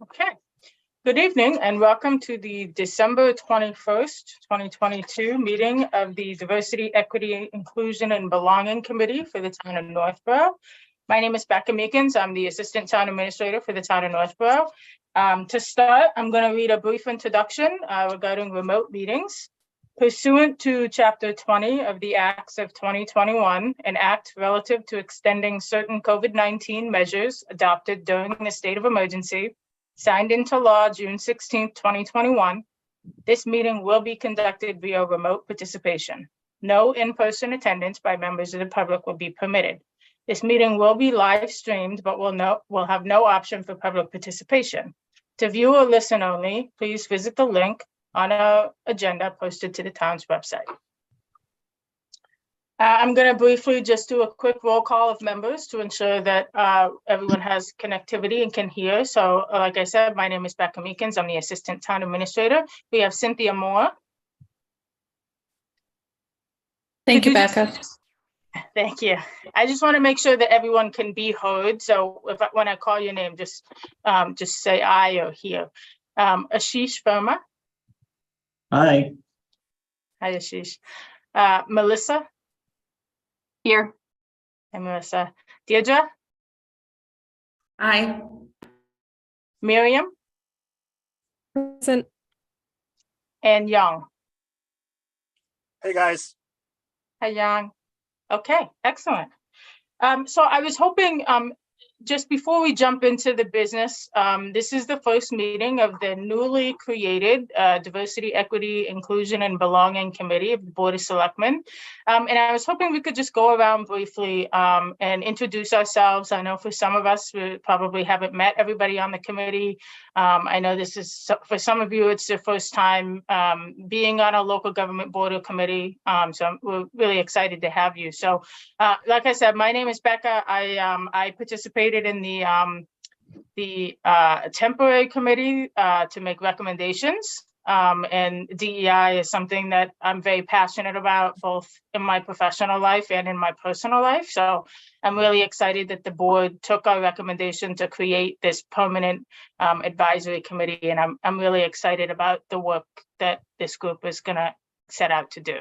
Okay. Good evening and welcome to the December 21st, 2022 meeting of the Diversity, Equity, Inclusion, and Belonging Committee for the Town of Northborough. My name is Becca Meekins. I'm the Assistant Town Administrator for the Town of Northborough. To start, I'm going to read a brief introduction regarding remote meetings. Pursuant to Chapter 20 of the Acts of 2021, an act relative to extending certain COVID-19 measures adopted during the state of emergency, signed into law June 16, 2021, this meeting will be conducted via remote participation. No in-person attendance by members of the public will be permitted. This meeting will be live streamed, but will have no option for public participation. To view or listen only, please visit the link on our agenda posted to the town's website. I'm going to briefly just do a quick roll call of members to ensure that everyone has connectivity and can hear. So like I said, my name is Becca Meekins. I'm the Assistant Town Administrator. We have Cynthia Moore. Thank you, Becca. Thank you. I just want to make sure that everyone can be heard. So when I call your name, just say I or hear. Ashish Verma. Hi. Hi, Ashish. Melissa. Here. Hi, Melissa. Deirdre. Hi. Miriam. Present. And Young. Hey, guys. Hi, Young. Okay, excellent. So I was hoping, just before we jump into the business, this is the first meeting of the newly created Diversity, Equity, Inclusion, and Belonging Committee of the Board of Selectmen. And I was hoping we could just go around briefly and introduce ourselves. I know for some of us, we probably haven't met everybody on the committee. I know this is, for some of you, it's their first time being on a local government board or committee. So we're really excited to have you. So like I said, my name is Becca. I participated in the temporary committee to make recommendations, and DEI is something that I'm very passionate about, both in my professional life and in my personal life. So I'm really excited that the board took our recommendation to create this permanent advisory committee, and I'm really excited about the work that this group is going to set out to do.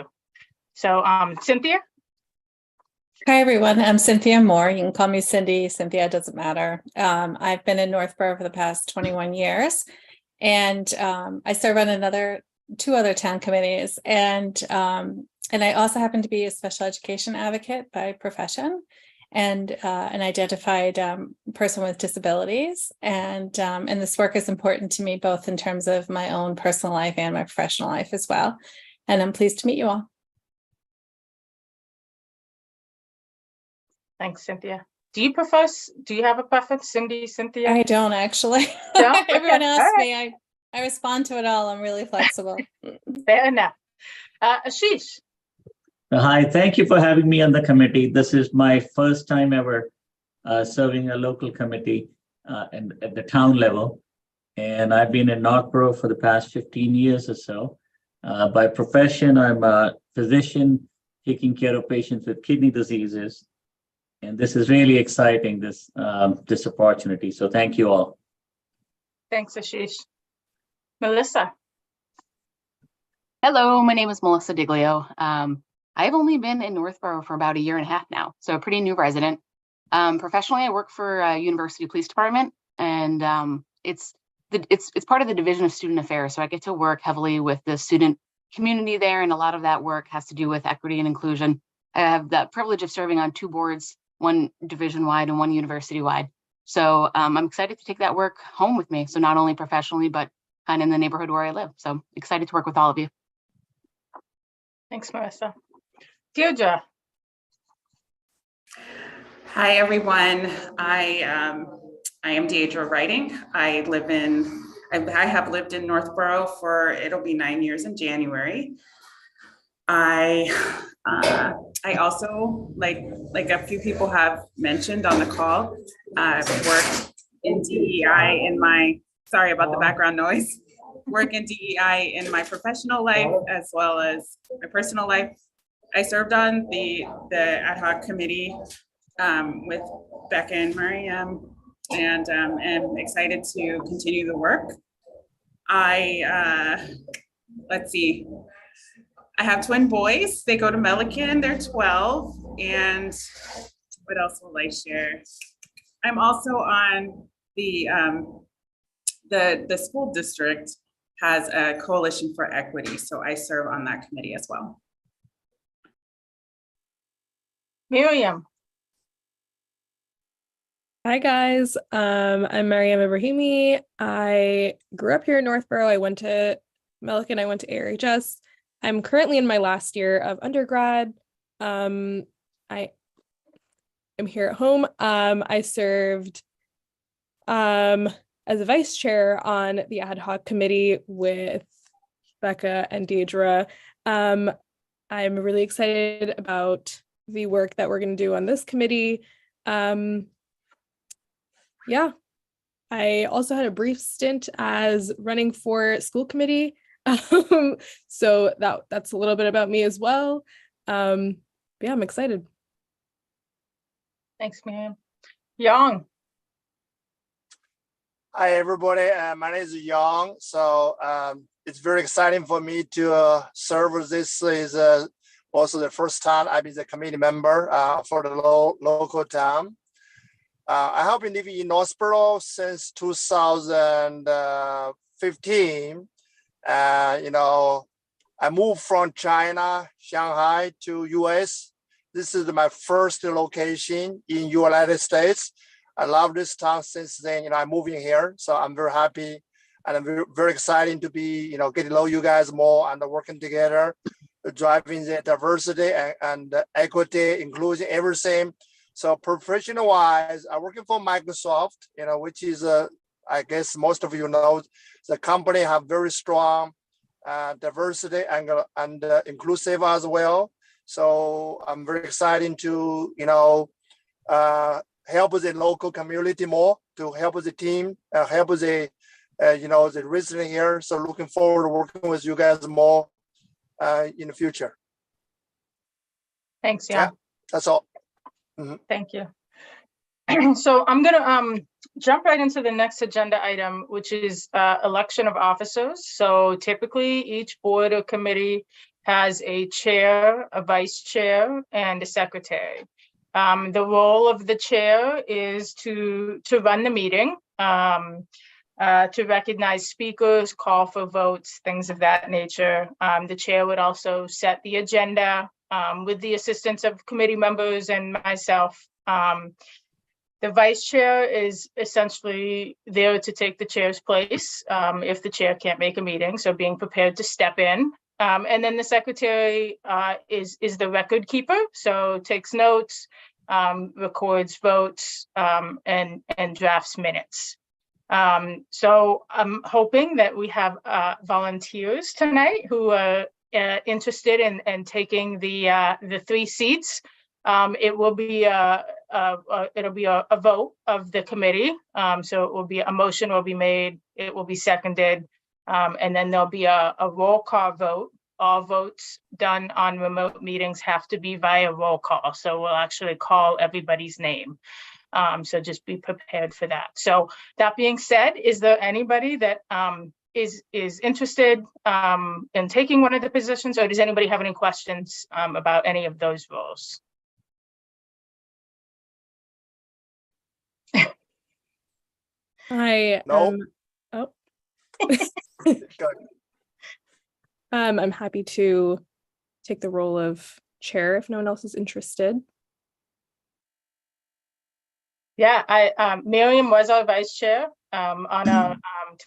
So Cynthia. Hi, everyone. I'm Cynthia Moore. You can call me Cindy. Cynthia, doesn't matter. I've been in Northborough for the past 21 years, and I serve on two other town committees. And I also happen to be a special education advocate by profession, and an identified person with disabilities. And this work is important to me, both in terms of my own personal life and my professional life as well. And I'm pleased to meet you all. Thanks, Cynthia. Do you have a preference, Cindy, Cynthia? I don't actually. No? Everyone asks right. me. I respond to it all. I'm really flexible. Fair enough. Ashish. Hi, thank you for having me on the committee. This is my first time ever serving a local committee and at the town level. And I've been in Northborough for the past 15 years or so. By profession, I'm a physician taking care of patients with kidney diseases. And this is really exciting, this opportunity. So thank you all. Thanks, Ashish. Melissa. Hello, my name is Melissa Diglio. I've only been in Northborough for about 1.5 years now, so a pretty new resident. Professionally, I work for University Police Department, and it's part of the Division of Student Affairs. So I get to work heavily with the student community there, and a lot of that work has to do with equity and inclusion. I have the privilege of serving on 2 boards, one division-wide and one university-wide. So I'm excited to take that work home with me. So not only professionally, but kind of in the neighborhood where I live. So excited to work with all of you. Thanks, Melissa. Deirdre. Hi, everyone. I am Deirdre Writing. I have lived in Northborough for, it'll be 9 years in January. I also, like a few people have mentioned on the call, I've worked in DEI in my, sorry about the background noise, work in DEI in my professional life as well as my personal life. I served on the ad hoc committee with Becca and Miriam and am excited to continue the work. Let's see. I have twin boys. They go to Milliken. They're 12. And what else will I share? I'm also on the school district has a coalition for equity. So I serve on that committee as well. Miriam. Hi guys, I'm Mariam Ibrahimi. I grew up here in Northborough. I went to Milliken, I went to ARHS. I'm currently in my last year of undergrad. I am here at home. I served as a vice chair on the ad hoc committee with Becca and Deidre. I'm really excited about the work that we're going to do on this committee. Yeah, I also had a brief stint as running for school committee. So that's a little bit about me as well. Yeah, I'm excited. Thanks, Miriam. Young. Hi, everybody. My name is Yang. So it's very exciting for me to serve. This is also the first time I've been the committee member for the local town. I have been living in Northborough since 2015. I moved from China, Shanghai to US. This is my first location in United States. I love this town since then. I'm moving here, so I'm very happy, and I'm very, very excited to be, getting to know you guys more and working together, driving the diversity and equity, including everything. So professional-wise, I'm working for Microsoft, which is, I guess most of you know, the company have very strong diversity and inclusive as well. So I'm very excited to, help the local community more, to help the team, help the, the resident here. So looking forward to working with you guys more in the future. Thanks, Young. Yeah, that's all. Thank you. So I'm going to jump right into the next agenda item, which is election of officers. So typically each board or committee has a chair, a vice chair, and a secretary. The role of the chair is to run the meeting, to recognize speakers, call for votes, things of that nature. The chair would also set the agenda with the assistance of committee members and myself. The vice chair is essentially there to take the chair's place if the chair can't make a meeting, so being prepared to step in. And then the secretary is the record keeper, so takes notes, records votes, and drafts minutes. So I'm hoping that we have volunteers tonight who are interested in taking the 3 seats. It will be it'll be a vote of the committee. So it will be a motion will be made, it will be seconded, and then there'll be a roll call vote. All votes done on remote meetings have to be via roll call. So we'll actually call everybody's name. So just be prepared for that. So that being said, is there anybody that is interested in taking one of the positions, or does anybody have any questions about any of those roles? Hi. No. I'm happy to take the role of chair if no one else is interested. Yeah, Miriam was our vice chair on a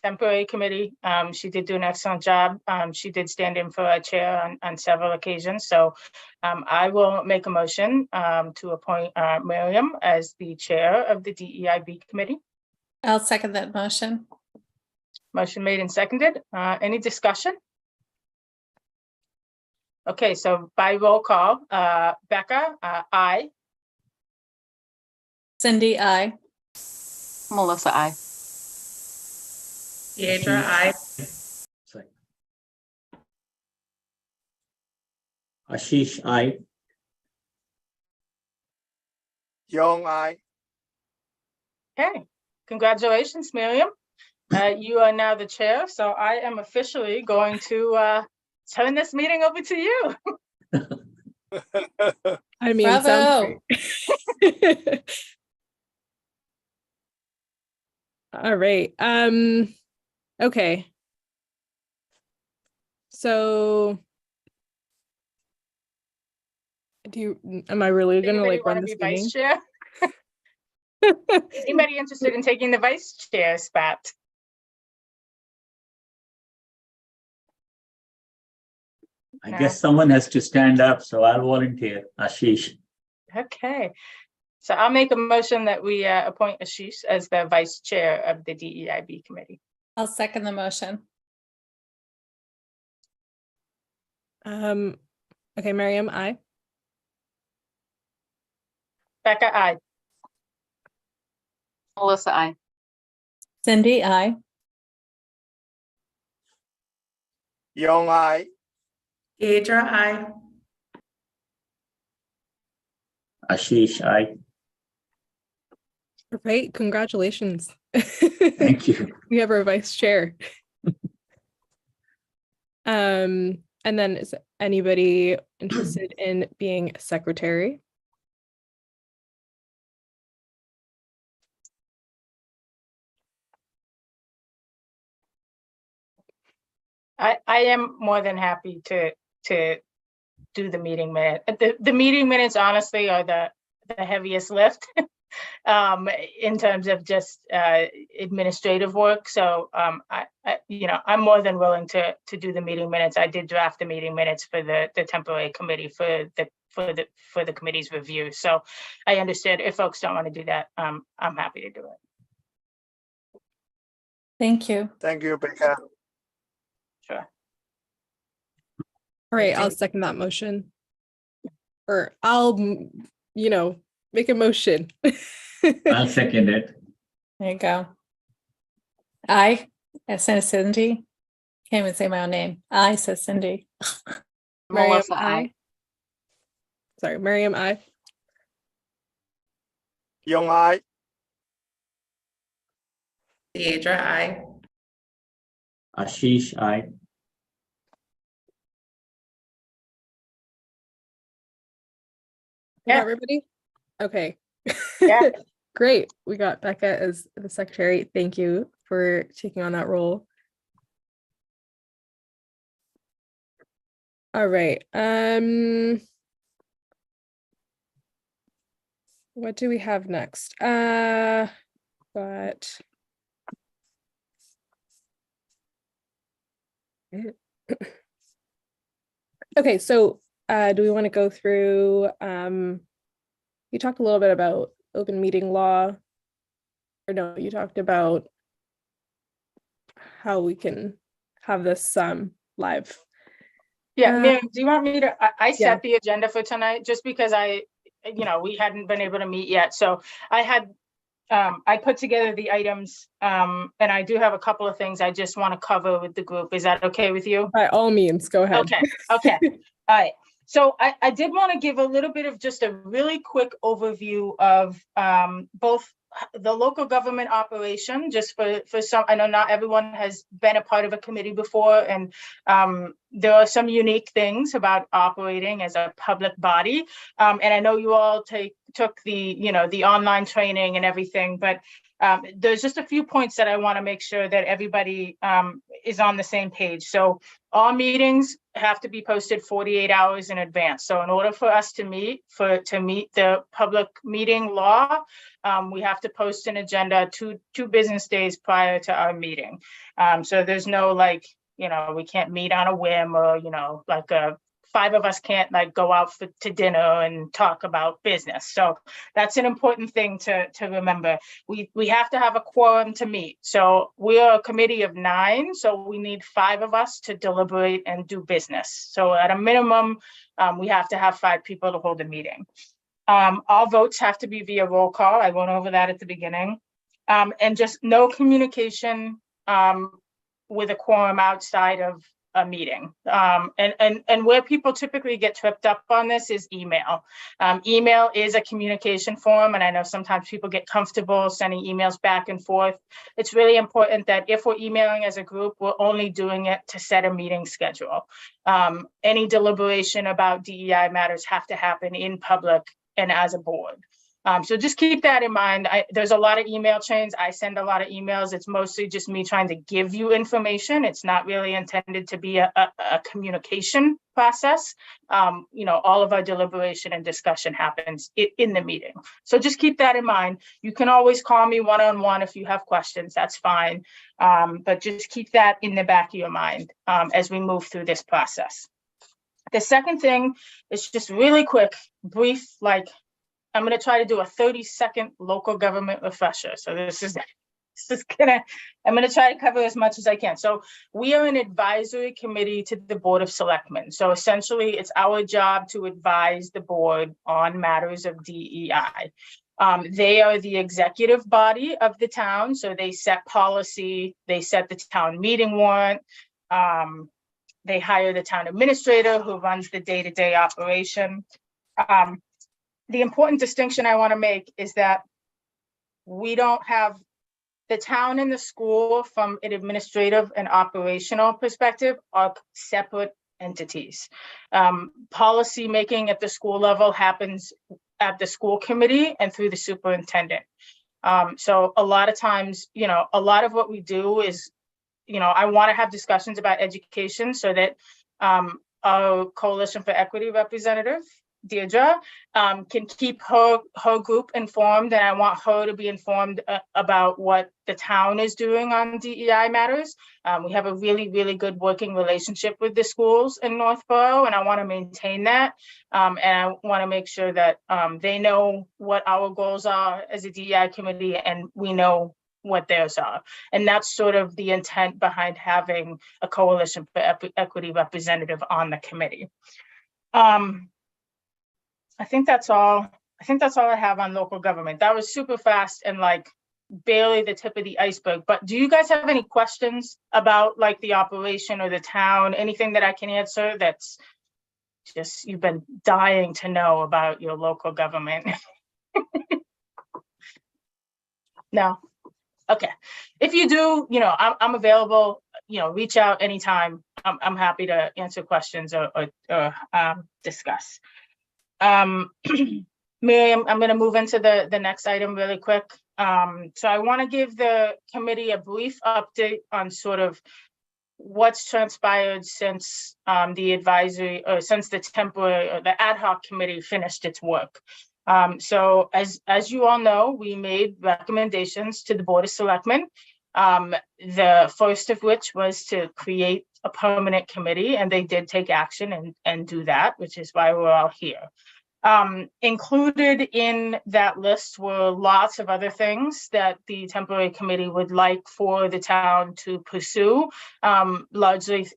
temporary committee. She did do an excellent job. She did stand in for our chair on several occasions. So I will make a motion to appoint Miriam as the chair of the DEIB committee. I'll second that motion. Motion made and seconded. Any discussion? Okay, so by roll call, Becca, aye. Cindy, aye. Melissa, aye. Deidre, aye. Ashish, aye. Young, aye. Okay, Congratulations, Miriam. You are now the chair, so I am officially going to turn this meeting over to you. I mean, Bravo. sounds great. All right. Okay. So am I really gonna Anybody like run want to this be meeting? vice chair? Anybody interested in taking the vice chair spot? I guess someone has to stand up, so I'll volunteer. Ashish. Okay. So I'll make a motion that we appoint Ashish as the vice chair of the DEIB committee. I'll second the motion. Okay, Miriam, I. Becca, aye. Melissa, I. Cindy, I. Young, I. Deidre, I. Ashish, I. Right, congratulations. Thank you. We have our vice chair. And then is anybody interested in being secretary? I am more than happy to do the meeting minute. The meeting minutes honestly are the heaviest lift in terms of just administrative work. So I'm more than willing to do the meeting minutes. I did draft the meeting minutes for the temporary committee for the committee's review. So I understood if folks don't want to do that, I'm happy to do it. Thank you. Thank you, Becca. Sure. All right, I'll second that motion. Or I'll, make a motion. I'll second it. There you go. I, says Cindy. Can't even say my own name. I, says Cindy. Miriam, Melissa, I. I. Sorry, Miriam, I. Young, I. Deidre, I. Ashish, I. Yeah. Everybody? Okay. Yeah. Great. We got Becca as the secretary. Thank you for taking on that role. All right. What do we have next? But okay, so do we want to go through you talked a little bit about open meeting law, or no, you talked about how we can have this live. Yeah, Miriam, do you want me to, I yeah. set the agenda for tonight just because we hadn't been able to meet yet. So I put together the items and I do have a couple of things I just want to cover with the group. Is that okay with you? By all means, go ahead. Okay. All right. So I did want to give a little bit of just a really quick overview of both the local government operation, just for some. I know not everyone has been a part of a committee before, and there are some unique things about operating as a public body. And I know you all took the online training and everything, but there's just a few points that I want to make sure that everybody is on the same page. So all meetings have to be posted 48 hours in advance. So in order for us to meet the public meeting law, we have to post an agenda two business days prior to our meeting. So there's no we can't meet on a whim, or five of us can't go out to dinner and talk about business. So that's an important thing to remember. We have to have a quorum to meet. So we are a committee of 9, so we need 5 of us to deliberate and do business. So at a minimum, we have to have 5 people to hold a meeting. All votes have to be via roll call. I went over that at the beginning. And just no communication with a quorum outside of a meeting. And where people typically get tripped up on this is email. Email is a communication form, and I know sometimes people get comfortable sending emails back and forth. It's really important that if we're emailing as a group, we're only doing it to set a meeting schedule. Any deliberation about DEI matters have to happen in public and as a board. So just keep that in mind. There's a lot of email chains. I send a lot of emails. It's mostly just me trying to give you information. It's not really intended to be a communication process. All of our deliberation and discussion happens in the meeting. So just keep that in mind. You can always call me one-on-one if you have questions, that's fine. But just keep that in the back of your mind as we move through this process. The second thing is just really quick, brief, I'm going to try to do a 30-second local government refresher. So I'm going to try to cover as much as I can. So we are an advisory committee to the Board of Selectmen. So essentially, it's our job to advise the board on matters of DEI. They are the executive body of the town. So they set policy, they set the town meeting warrant. They hire the town administrator who runs the day-to-day operation. The important distinction I want to make is that we don't have the town and the school from an administrative and operational perspective are separate entities. Policy making at the school level happens at the school committee and through the superintendent. So a lot of times, a lot of what we do is, I want to have discussions about education so that our Coalition for Equity representative, Deirdre, can keep her group informed, and I want her to be informed about what the town is doing on DEI matters. We have a really, really good working relationship with the schools in Northborough, and I want to maintain that. And I want to make sure that they know what our goals are as a DEI committee, and we know what theirs are. And that's sort of the intent behind having a Coalition for Equity representative on the committee. I think that's all I have on local government. That was super fast and barely the tip of the iceberg. But do you guys have any questions about the operation or the town? Anything that I can answer that's just you've been dying to know about your local government? No? Okay. If you do, I'm available, reach out anytime. I'm happy to answer questions or discuss. Miriam, I'm going to move into the next item really quick. So I want to give the committee a brief update on sort of what's transpired since the advisory or since the temporary or the ad hoc committee finished its work. So as you all know, we made recommendations to the Board of Selectmen. The first of which was to create a permanent committee, and they did take action and do that, which is why we're all here. Included in that list were lots of other things that the temporary committee would like for the town to pursue, largely,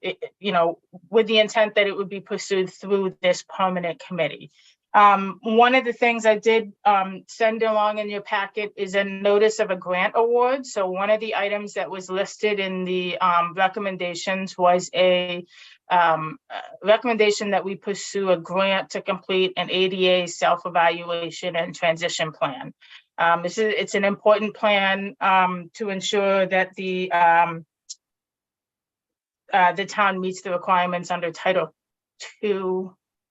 with the intent that it would be pursued through this permanent committee. One of the things I did send along in your packet is a notice of a grant award. So one of the items that was listed in the recommendations was a recommendation that we pursue a grant to complete an ADA self-evaluation and transition plan. It's an important plan to ensure that the town meets the requirements under Title II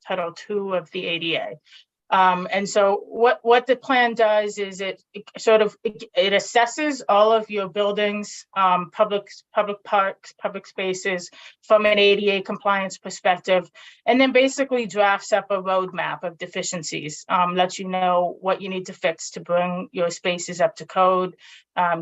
of the ADA. And so what the plan does is it assesses all of your buildings, public parks, public spaces from an ADA compliance perspective, and then basically drafts up a roadmap of deficiencies, lets you know what you need to fix to bring your spaces up to code,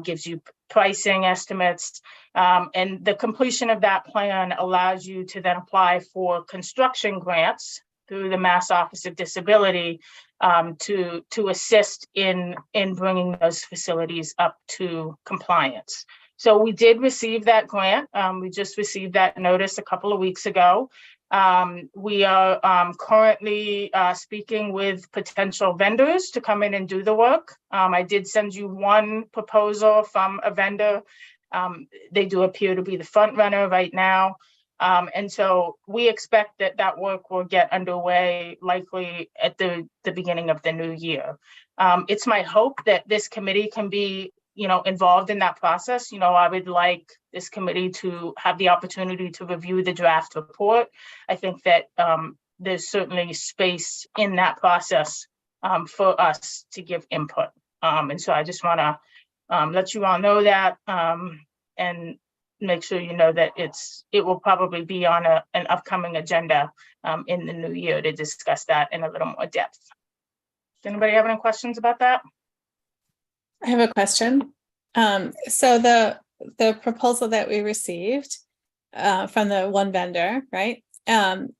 gives you pricing estimates, and the completion of that plan allows you to then apply for construction grants through the Mass Office of Disability to assist in bringing those facilities up to compliance. So we did receive that grant. We just received that notice a couple of weeks ago. We are currently speaking with potential vendors to come in and do the work. I did send you one proposal from a vendor. They do appear to be the front runner right now. And so we expect that that work will get underway likely at the beginning of the new year. It's my hope that this committee can be, involved in that process. I would like this committee to have the opportunity to review the draft report. I think that there's certainly space in that process for us to give input. And so I just want to let you all know that and make sure you know that it will probably be on an upcoming agenda in the new year to discuss that in a little more depth. Does anybody have any questions about that? I have a question. So the proposal that we received from the one vendor, right?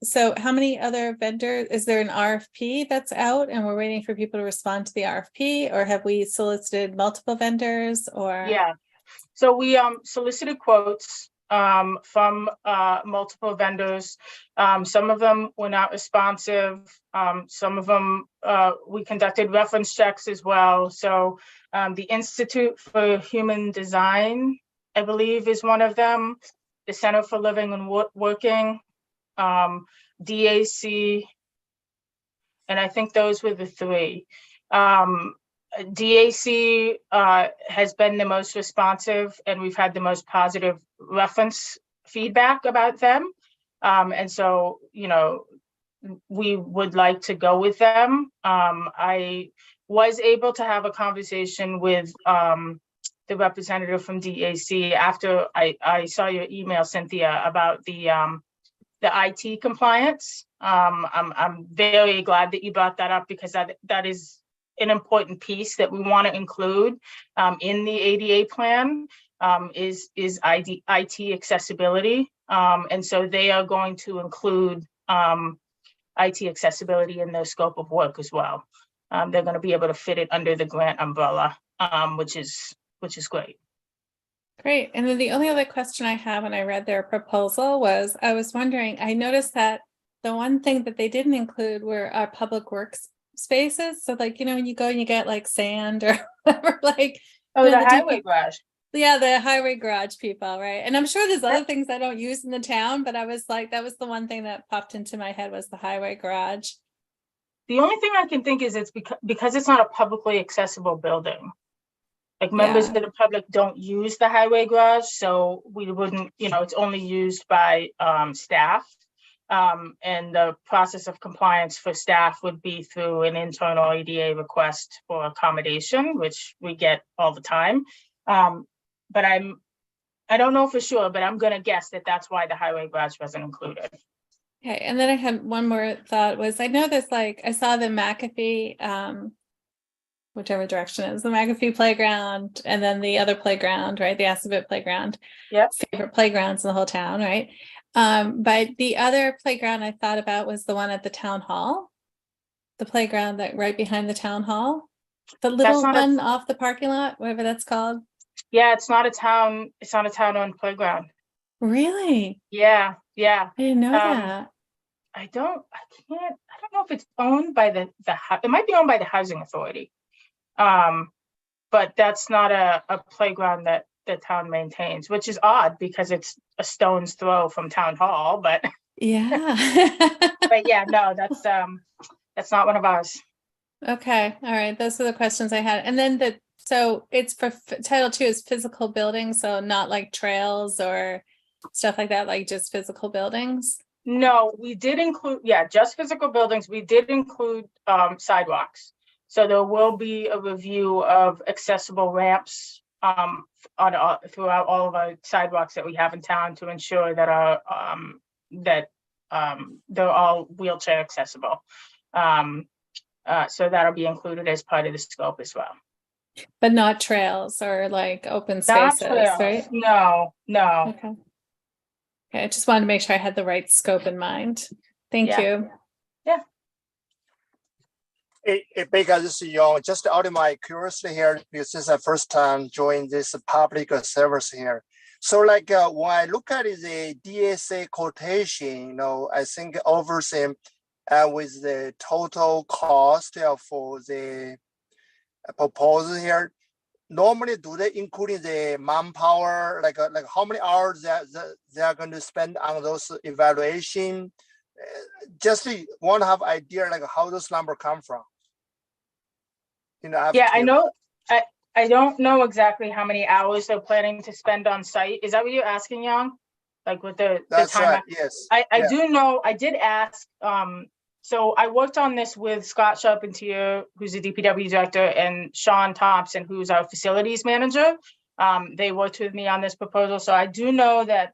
So how many other vendors, is there an RFP that's out and we're waiting for people to respond to the RFP, or have we solicited multiple vendors or? Yeah, so we solicited quotes from multiple vendors. Some of them were not responsive. Some of them, we conducted reference checks as well. So the Institute for Human Design, I believe, is one of them. The Center for Living and Working, DAC, and I think those were the three. DAC has been the most responsive, and we've had the most positive reference feedback about them. And so, we would like to go with them. I was able to have a conversation with the representative from DAC after I saw your email, Cynthia, about the IT compliance. I'm very glad that you brought that up, because that is an important piece that we want to include in the ADA plan, is IT accessibility. And so they are going to include IT accessibility in their scope of work as well. They're going to be able to fit it under the grant umbrella, which is great. Great. And then the only other question I have when I read their proposal was, I was wondering, I noticed that the one thing that they didn't include were our public works spaces. So like, when you go and you get like sand or whatever, like. Oh, the highway garage. Yeah, the highway garage people, right? And I'm sure there's other things I don't use in the town, but I was like, that was the one thing that popped into my head was the highway garage. The only thing I can think is it's because it's not a publicly accessible building. Like members of the public don't use the highway garage, so we wouldn't, it's only used by staff. And the process of compliance for staff would be through an internal ADA request for accommodation, which we get all the time. But I don't know for sure, but I'm gonna guess that that's why the highway garage wasn't included. Okay, and then I had one more thought was, I know this, like, I saw the McAfee, whichever direction it is, the McAfee playground, and then the other playground, right? The Assabet playground. Yep. Favorite playgrounds in the whole town, right? But the other playground I thought about was the one at the town hall, the playground that right behind the town hall, the little one off the parking lot, whatever that's called. Yeah, it's not a town-owned playground. Really? Yeah. I didn't know that. I don't know if it's owned by it might be owned by the housing authority. But that's not a playground that the town maintains, which is odd because it's a stone's throw from town hall, but yeah. but yeah, no, that's not one of ours. Okay. All right. Those are the questions I had. And then so it's for Title II is physical buildings, so not like trails or stuff like that, like just physical buildings. No, we did include, just physical buildings. We did include sidewalks. So there will be a review of accessible ramps throughout all of our sidewalks that we have in town to ensure that they're all wheelchair accessible. So that'll be included as part of the scope as well. But not trails or like open spaces, right? No. Okay. I just wanted to make sure I had the right scope in mind. Thank you. Yeah. Hey, Becca, this is Yong. Just out of my curiosity here, because this is the first time joining this public service here. So like when I look at the DSA quotation, I think everything with the total cost for the proposal here, normally do they including the manpower, like how many hours they are going to spend on those evaluation? Just want to have idea like how those numbers come from. Yeah, I know. I don't know exactly how many hours they're planning to spend on site. Is that what you're asking, Yang? Like with the time? Right, yes. I do know, I did ask, so I worked on this with Scott Charpentier, who's the DPW director, and Sean Thompson, who's our facilities manager. They worked with me on this proposal. So I do know that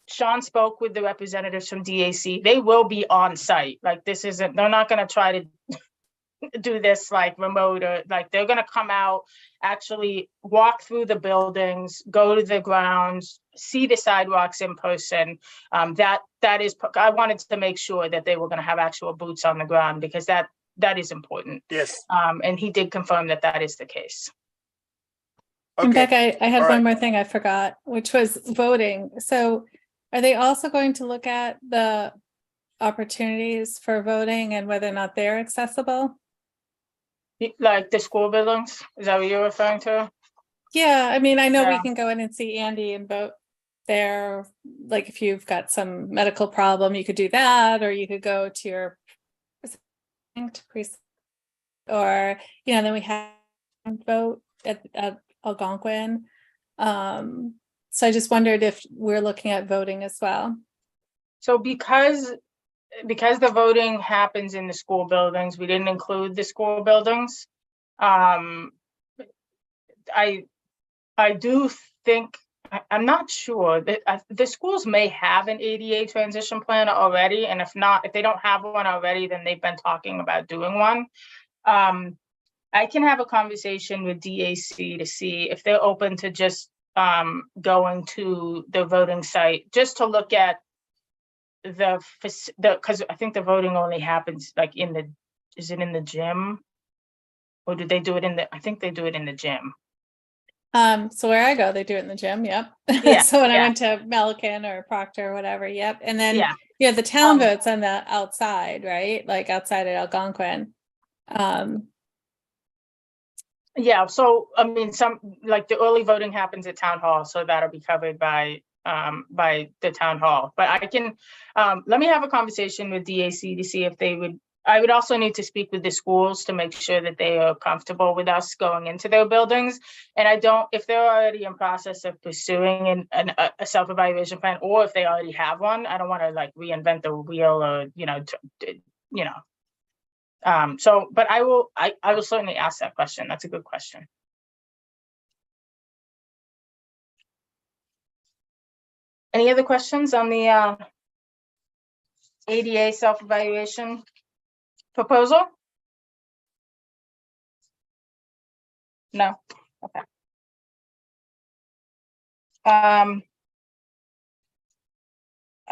Sean spoke with the representatives from DAC. They will be on site. Like this isn't, they're not going to try to do this like remote, or like they're going to come out, actually walk through the buildings, go to the grounds, see the sidewalks in person. That is, I wanted to make sure that they were going to have actual boots on the ground, because that is important. Yes. And he did confirm that that is the case. Okay. And Beck, I had All one more thing I forgot, which was voting. So are they also going to look at the opportunities for voting and whether or not they're accessible? Like the school buildings? Is that what you're referring to? Yeah, I mean, I know we Yeah. can go in and see Andy and vote there. Like if you've got some medical problem, you could do that, or you could go to your precinct, or, you know, then we have vote at Algonquin. So I just wondered if we're looking at voting as well. So because the voting happens in the school buildings, we didn't include the school buildings. I do think, I'm not sure that the schools may have an ADA transition plan already, and if not, if they don't have one already, then they've been talking about doing one. I can have a conversation with DAC to see if they're open to just going to the voting site, just to look at because I think the voting only happens like is it in the gym, or did they do it in I think they do it in the gym. So where I go, they do it in the gym. Yep. Yeah, So when I yeah. went to Milliken or Proctor or whatever, yep. And then Yeah. you have the town votes on the outside, right? Like outside at Algonquin. Yeah, so I mean, some like the early voting happens at town hall, so that'll be covered by the town hall. But I can let me have a conversation with DAC to see if they would. I would also need to speak with the schools to make sure that they are comfortable with us going into their buildings. And I don't, if they're already in process of pursuing a self-evaluation plan, or if they already have one, I don't want to like reinvent the wheel, or so, but I will certainly ask that question. That's a good question. Any other questions on the ADA self-evaluation proposal? No. Okay.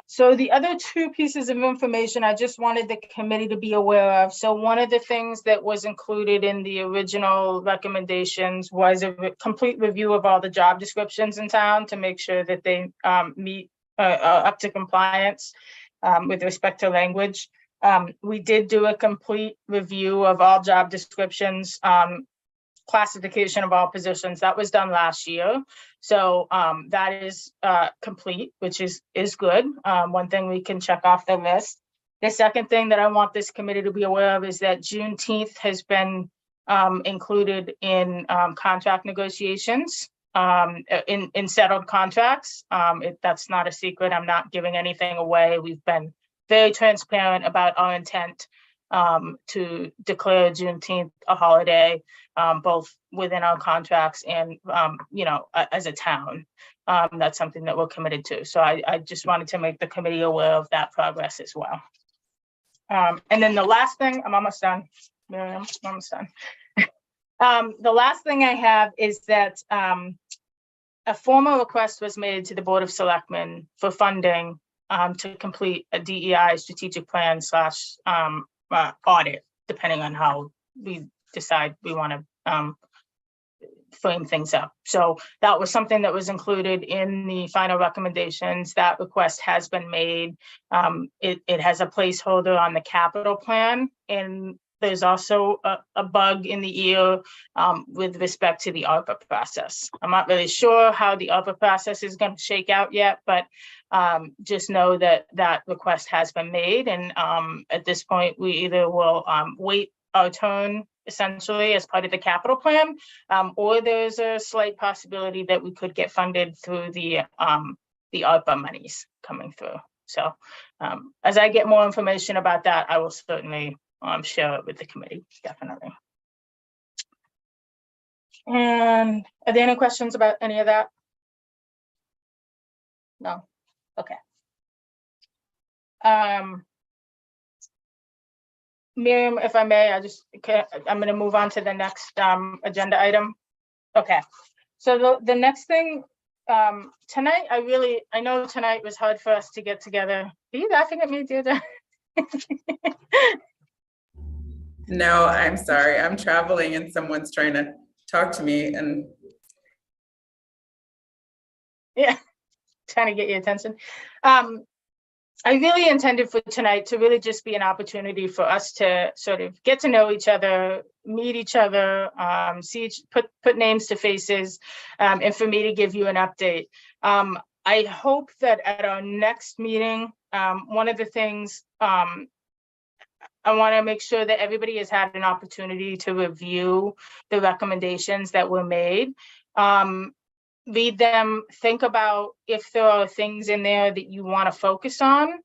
So the other two pieces of information I just wanted the committee to be aware of. So one of the things that was included in the original recommendations was a complete review of all the job descriptions in town to make sure that they meet up to compliance with respect to language. We did do a complete review of all job descriptions, classification of all positions. That was done last year. So that is complete, which is good. One thing we can check off the list. The second thing that I want this committee to be aware of is that Juneteenth has been included in contract negotiations, in settled contracts. That's not a secret. I'm not giving anything away. We've been very transparent about our intent to declare Juneteenth a holiday, both within our contracts and, as a town. That's something that we're committed to. So I just wanted to make the committee aware of that progress as well. And then the last thing, I'm almost done, Miriam, I'm almost done. The last thing I have is that a formal request was made to the Board of Selectmen for funding to complete a DEI strategic plan / audit, depending on how we decide we want to frame things up. So that was something that was included in the final recommendations. That request has been made. It has a placeholder on the capital plan in there's also a bug in the ear with respect to the ARPA process. I'm not really sure how the ARPA process is going to shake out yet, but just know that that request has been made. And at this point, we either will wait our turn essentially as part of the capital plan, or there's a slight possibility that we could get funded through the ARPA monies coming through. So as I get more information about that, I will certainly share it with the committee, definitely. And are there any questions about any of that? No? Okay. Miriam, if I may, I'm going to move on to the next agenda item. Okay. So the next thing tonight, I know tonight was hard for us to get together. Are you laughing at me, Deirdre? No, I'm sorry. I'm traveling and someone's trying to talk to me and Yeah, trying to get your attention. I really intended for tonight to really just be an opportunity for us to sort of get to know each other, meet each other, put names to faces, and for me to give you an update. I hope that at our next meeting, one of the things I want to make sure that everybody has had an opportunity to review the recommendations that were made. Read them, think about if there are things in there that you want to focus on.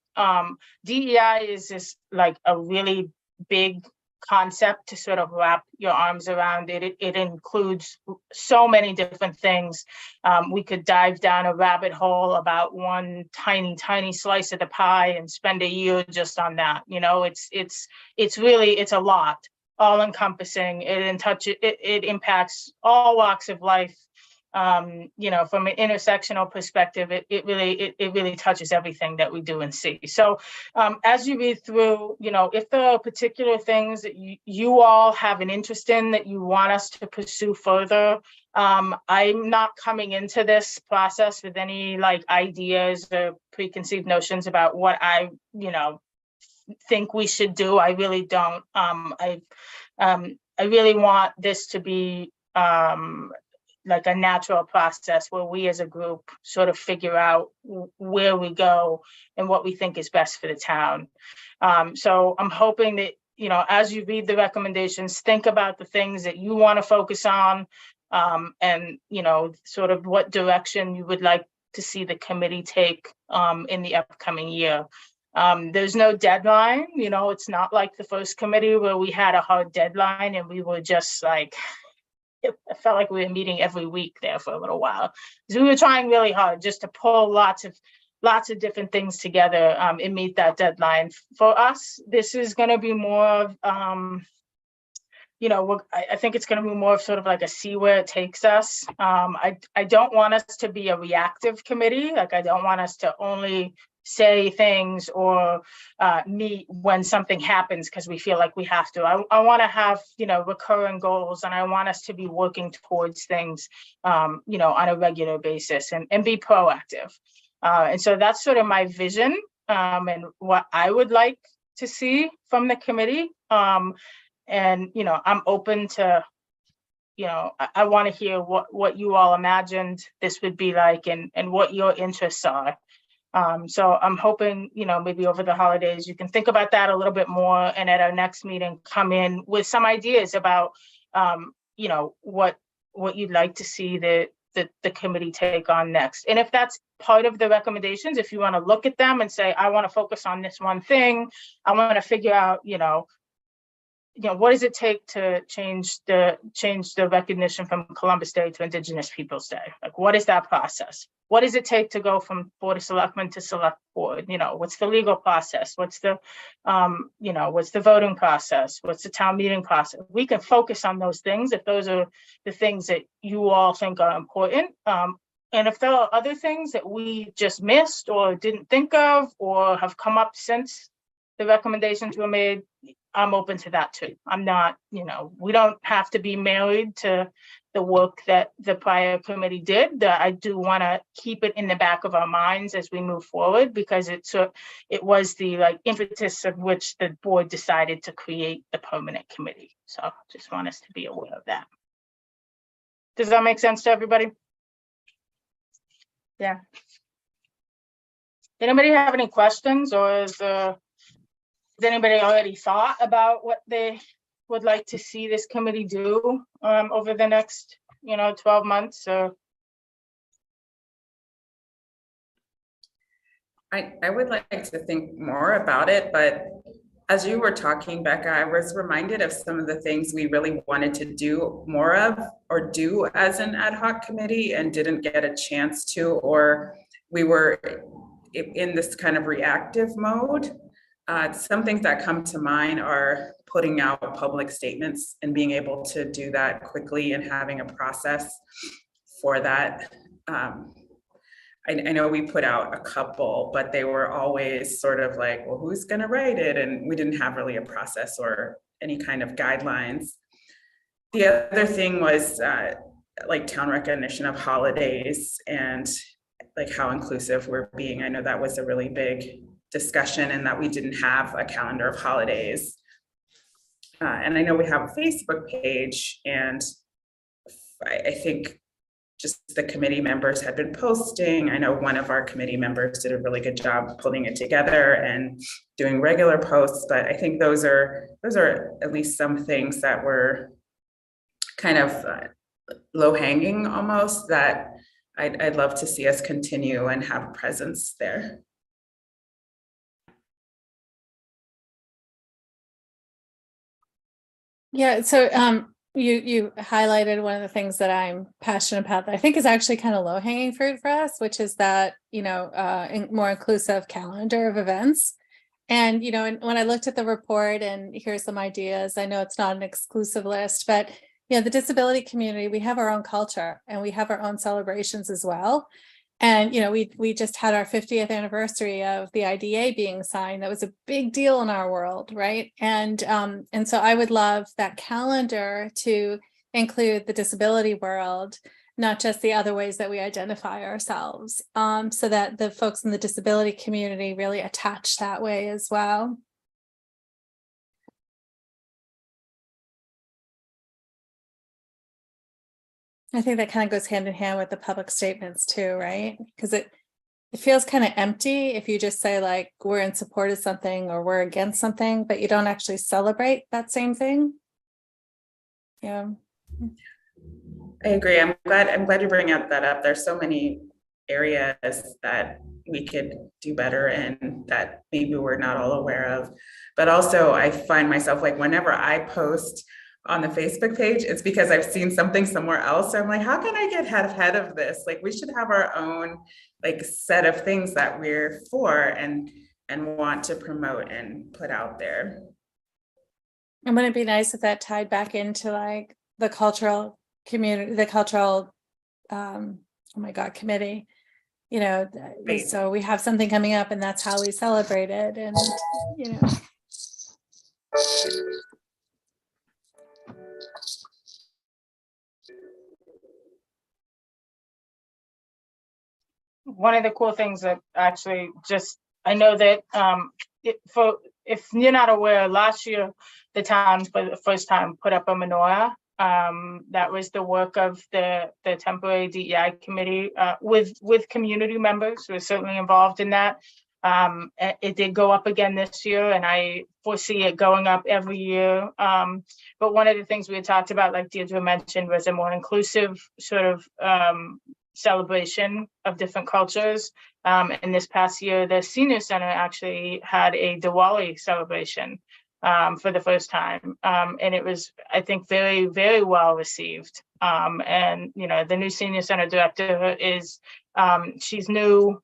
DEI is just like a really big concept to sort of wrap your arms around. It includes so many different things. We could dive down a rabbit hole about one tiny slice of the pie and spend a year just on that. You know, it's a lot, all encompassing. It impacts all walks of life. You know, from an intersectional perspective, it really touches everything that we do and see. So as you read through, you know, if there are particular things that you all have an interest in that you want us to pursue further, I'm not coming into this process with any like ideas or preconceived notions about what I, you know, think we should do. I really don't. I really want this to be like a natural process where we as a group sort of figure out where we go and what we think is best for the town. So I'm hoping that, you know, as you read the recommendations, think about the things that you want to focus on, and, you know, sort of what direction you would like to see the committee take in the upcoming year. There's no deadline, you know, it's not like the first committee where we had a hard deadline and we were just like, it felt like we were meeting every week there for a little while. So we were trying really hard just to pull lots of different things together and meet that deadline. For us, this is going to be more of, you know, I think it's going to be more of sort of like a see where it takes us. I don't want us to be a reactive committee. Like, I don't want us to only say things or meet when something happens because we feel like we have to. I want to have, you know, recurring goals, and I want us to be working towards things, you know, on a regular basis and be proactive. And so that's sort of my vision and what I would like to see from the committee. And, you know, I'm open to, you know, I want to hear what you all imagined this would be like and what your interests are. So I'm hoping, you know, maybe over the holidays, you can think about that a little bit more, and at our next meeting, come in with some ideas about, you know, what you'd like to see the committee take on next. And if that's part of the recommendations, if you want to look at them and say, I want to focus on this one thing, I want to figure out, you know, what does it take to change the recognition from Columbus Day to Indigenous Peoples Day? Like, what is that process? What does it take to go from Board of Selectmen to Select Board? You know, what's the legal process? What's the, you know, what's the voting process? What's the town meeting process? We can focus on those things if those are the things that you all think are important. And if there are other things that we just missed or didn't think of or have come up since the recommendations were made, I'm open to that too. I'm not, you know, we don't have to be married to the work that the prior committee did. I do want to keep it in the back of our minds as we move forward, because it was the impetus of which the board decided to create the permanent committee. So just want us to be aware of that. Does that make sense to everybody? Yeah. Anybody have any questions, or has anybody already thought about what they would like to see this committee do over the next 12 months? Or I would like to think more about it, but as you were talking, Becca, I was reminded of some of the things we really wanted to do more of or do as an ad hoc committee and didn't get a chance to, or we were in this kind of reactive mode. Some things that come to mind are putting out public statements and being able to do that quickly and having a process for that. I know we put out a couple, but they were always sort of like, well, who's going to write it? And we didn't have really a process or any kind of guidelines. The other thing was like town recognition of holidays and like how inclusive we're being. I know that was a really big discussion, and that we didn't have a calendar of holidays. And I know we have a Facebook page, and I think just the committee members had been posting. I know one of our committee members did a really good job pulling it together and doing regular posts, but I think those are at least some things that were kind of low hanging almost, that I'd love to see us continue and have a presence there. Yeah, so you highlighted one of the things that I'm passionate about that I think is actually kind of low hanging fruit for us, which is that, more inclusive calendar of events. And, and when I looked at the report, and here's some ideas, I know it's not an exclusive list, but, the disability community, we have our own culture and we have our own celebrations as well. And, we just had our 50th anniversary of the IDA being signed. That was a big deal in our world, right? And so I would love that calendar to include the disability world, not just the other ways that we identify ourselves, so that the folks in the disability community really attach that way as well. I think that kind of goes hand in hand with the public statements too, right? Because it feels kind of empty if you just say like, we're in support of something or we're against something, but you don't actually celebrate that same thing. Yeah. I agree. I'm glad you bring that up. There's so many areas that we could do better and that maybe we're not all aware of. But also I find myself like, whenever I post on the Facebook page, it's because I've seen something somewhere else. So I'm like, how can I get ahead of this? Like, we should have our own like set of things that we're for and want to promote and put out there. And wouldn't it be nice if that tied back into like the cultural community, the cultural, committee, Right. So we have something coming up and that's how we celebrate it. And, one of the cool things that actually I know that if you're not aware, last year the town for the first time put up a menorah. That was the work of the temporary DEI committee with community members who are certainly involved in that. It did go up again this year, and I foresee it going up every year. But one of the things we had talked about, like Deirdre mentioned, was a more inclusive sort of celebration of different cultures. And this past year, the senior center actually had a Diwali celebration for the first time. And it was, I think, very, very well received. And, the new senior center director is, she's new,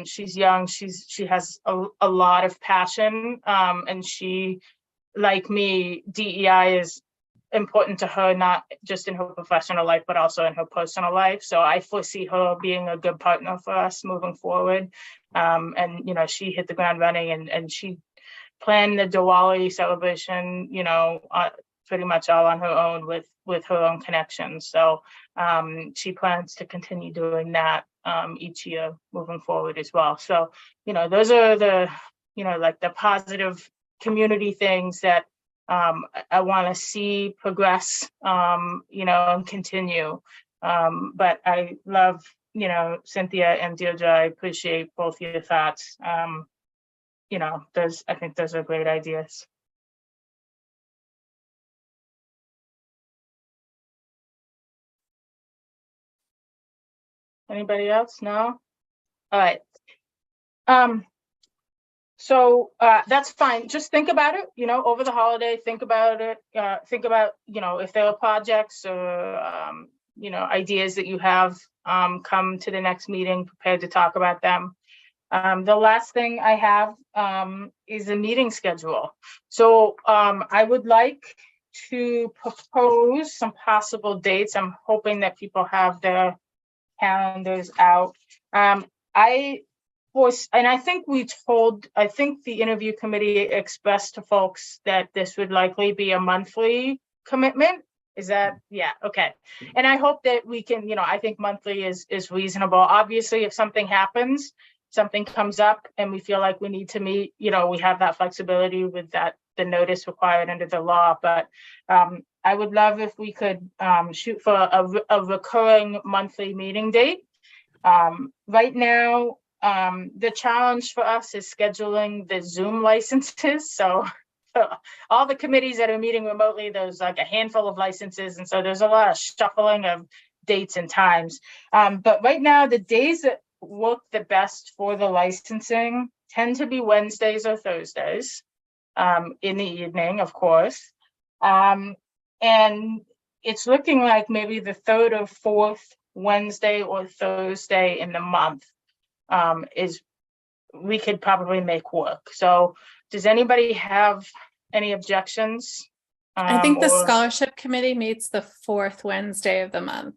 she's young, she has a lot of passion. And she, like me, DEI is important to her, not just in her professional life, but also in her personal life. So I foresee her being a good partner for us moving forward. And, she hit the ground running and she planned the Diwali celebration, pretty much all on her own with her own connections. So she plans to continue doing that each year moving forward as well. So, those are the, like the positive community things that I want to see progress, and continue. But I love, Cynthia and Deirdre, I appreciate both your thoughts. I think those are great ideas. Anybody else? No? All right. So that's fine. Just think about it, over the holiday, think about it. Think about, if there are projects or, ideas that you have, come to the next meeting, prepared to talk about them. The last thing I have is a meeting schedule. So I would like to propose some possible dates. I'm hoping that people have their calendars out. I think the interview committee expressed to folks that this would likely be a monthly commitment. Is that, yeah, okay. And I hope that we can, I think monthly is reasonable. Obviously, if something happens, something comes up and we feel like we need to meet, we have that flexibility with the notice required under the law. But I would love if we could shoot for a recurring monthly meeting date. Right now, the challenge for us is scheduling the Zoom licenses. So all the committees that are meeting remotely, there's like a handful of licenses. And so there's a lot of shuffling of dates and times. But right now, the days that work the best for the licensing tend to be Wednesdays or Thursdays in the evening, of course. And it's looking like maybe the third or fourth Wednesday or Thursday in the month we could probably make work. So does anybody have any objections? I think the scholarship committee meets the fourth Wednesday of the month.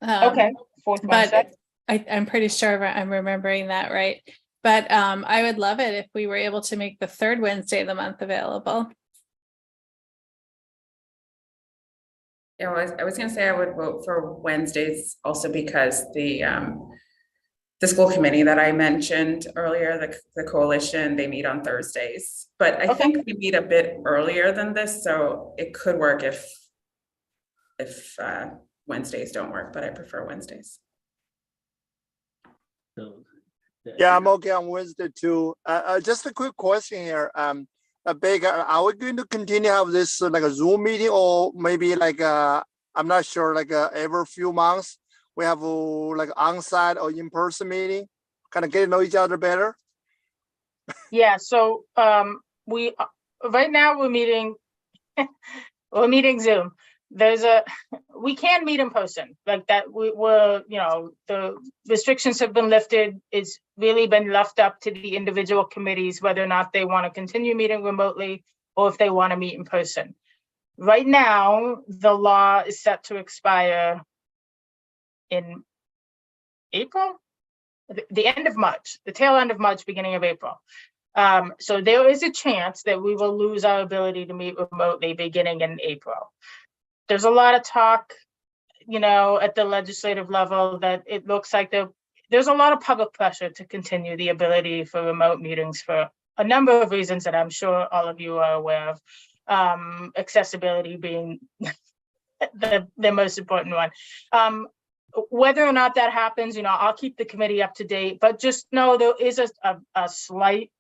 Okay, fourth Wednesday. But I'm pretty sure I'm remembering that right. But I would love it if we were able to make the third Wednesday of the month available. Yeah, I was going to say I would vote for Wednesdays also because the school committee that I mentioned earlier, the coalition, they meet on Thursdays. But I think we meet a bit earlier than this, so it could work if Wednesdays don't work, but I prefer Wednesdays. So, Yeah, I'm okay on Wednesday too. Just a quick question here. Baker, are we going to continue have this like a Zoom meeting or maybe like I'm not sure, like every few months we have like on-site or in-person meeting, kind of get to know each other better? Yeah, so we right now we're meeting Zoom. We can meet in person like that. We're the restrictions have been lifted. It's really been left up to the individual committees whether or not they want to continue meeting remotely or if they want to meet in person. Right now, the law is set to expire in April, the end of March, the tail end of March, beginning of April. So there is a chance that we will lose our ability to meet remotely beginning in April. There's a lot of talk, at the legislative level that it looks like there's a lot of public pressure to continue the ability for remote meetings for a number of reasons that I'm sure all of you are aware of, accessibility being the most important one. Whether or not that happens, I'll keep the committee up to date, but just know there is a slight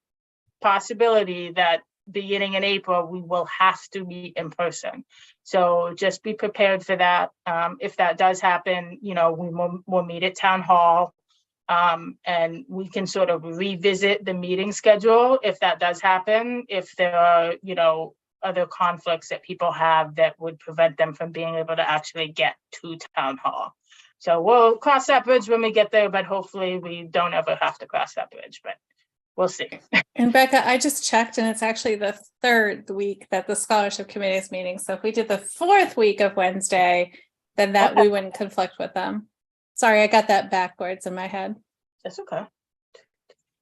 possibility that beginning in April, we will have to meet in person. So just be prepared for that. If that does happen, we'll meet at town hall and we can sort of revisit the meeting schedule if that does happen, if there are, other conflicts that people have that would prevent them from being able to actually get to town hall. So we'll cross that bridge when we get there, but hopefully we don't ever have to cross that bridge, but we'll see. And Becca, I just checked and it's actually the third week that the scholarship committee is meeting. So if we did the fourth week of Wednesday, then that we wouldn't conflict with them. Sorry, I got that backwards in my head. That's okay.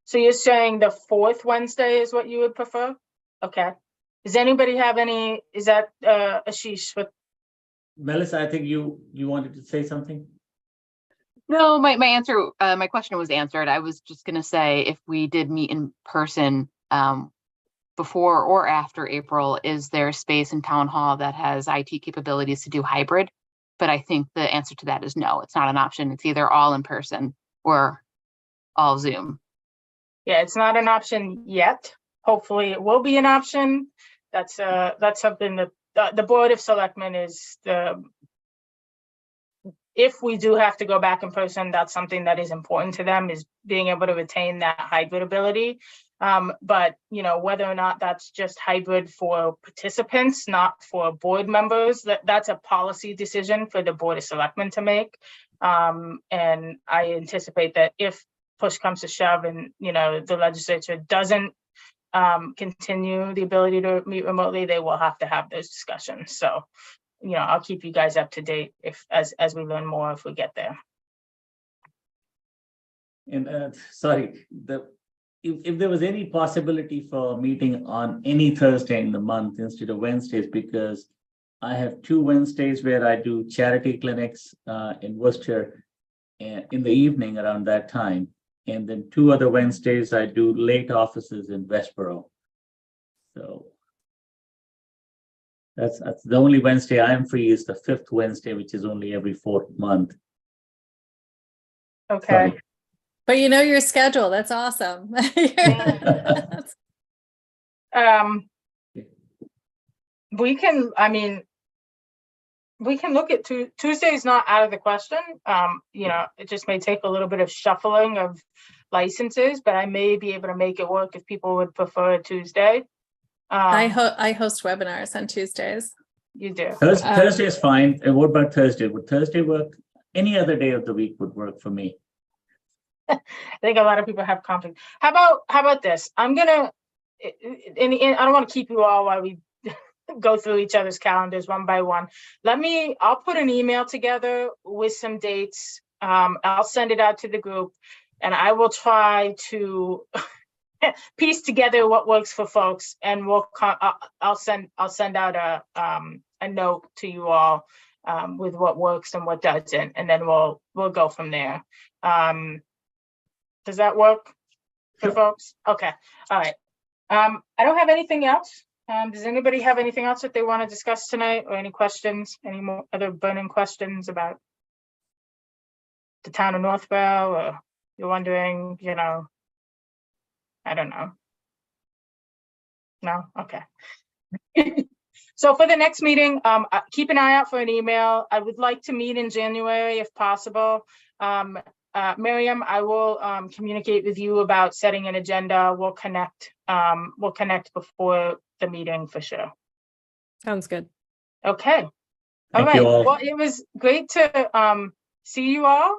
So you're saying the fourth Wednesday is what you would prefer? Okay. Does anybody have any, is that Ashish with? Melissa, I think you wanted to say something? No, my answer, my question was answered. I was just gonna say, if we did meet in person, before or after April, is there space in town hall that has IT capabilities to do hybrid? But I think the answer to that is no, it's not an option. It's either all in person or all Zoom. Yeah, it's not an option yet. Hopefully it will be an option. That's something that the Board of Selectmen is if we do have to go back in person, that's something that is important to them, is being able to retain that hybrid ability. But whether or not that's just hybrid for participants, not for board members, that's a policy decision for the Board of Selectmen to make. And I anticipate that if push comes to shove and the legislature doesn't continue the ability to meet remotely, they will have to have those discussions. So I'll keep you guys up to date as we learn more if we get there. And sorry, if there was any possibility for meeting on any Thursday in the month instead of Wednesdays, because I have 2 Wednesdays where I do charity clinics in Worcester in the evening around that time. And then 2 other Wednesdays I do late offices in Westboro. So that's the only Wednesday I'm free is the 5th Wednesday, which is only every 4th month. Okay. Sorry. But you know your schedule. That's awesome. We can look at Tuesday is not out of the question. It just may take a little bit of shuffling of licenses, but I may be able to make it work if people would prefer a Tuesday. I host webinars on Tuesdays. You do. Thursday is fine. And what about Thursday? Would Thursday work? Any other day of the week would work for me. I think a lot of people have conflict. How about this? I'm gonna, and I don't want to keep you all while we go through each other's calendars one by one. I'll put an email together with some dates. I'll send it out to the group, and I will try to piece together what works for folks, and I'll send out a note to you all with what works and what doesn't, and then we'll go from there. Does that work for folks? Okay. All right. I don't have anything else. Does anybody have anything else that they want to discuss tonight, or any questions, any more other burning questions about the town of Northborough, or you're wondering, I don't know. No? Okay. So for the next meeting, keep an eye out for an email. I would like to meet in January if possible. Miriam, I will communicate with you about setting an agenda. We'll connect before the meeting for sure. Sounds good. Okay. All Thank you right. all. Well, it was great to see you all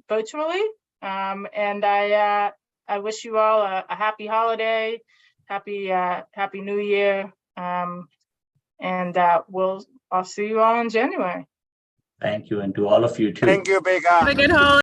virtually. And I wish you all a happy holiday, happy New Year. And I'll see you all in January. Thank you, and to all of you too. Thank you, Becca. Have a good holiday.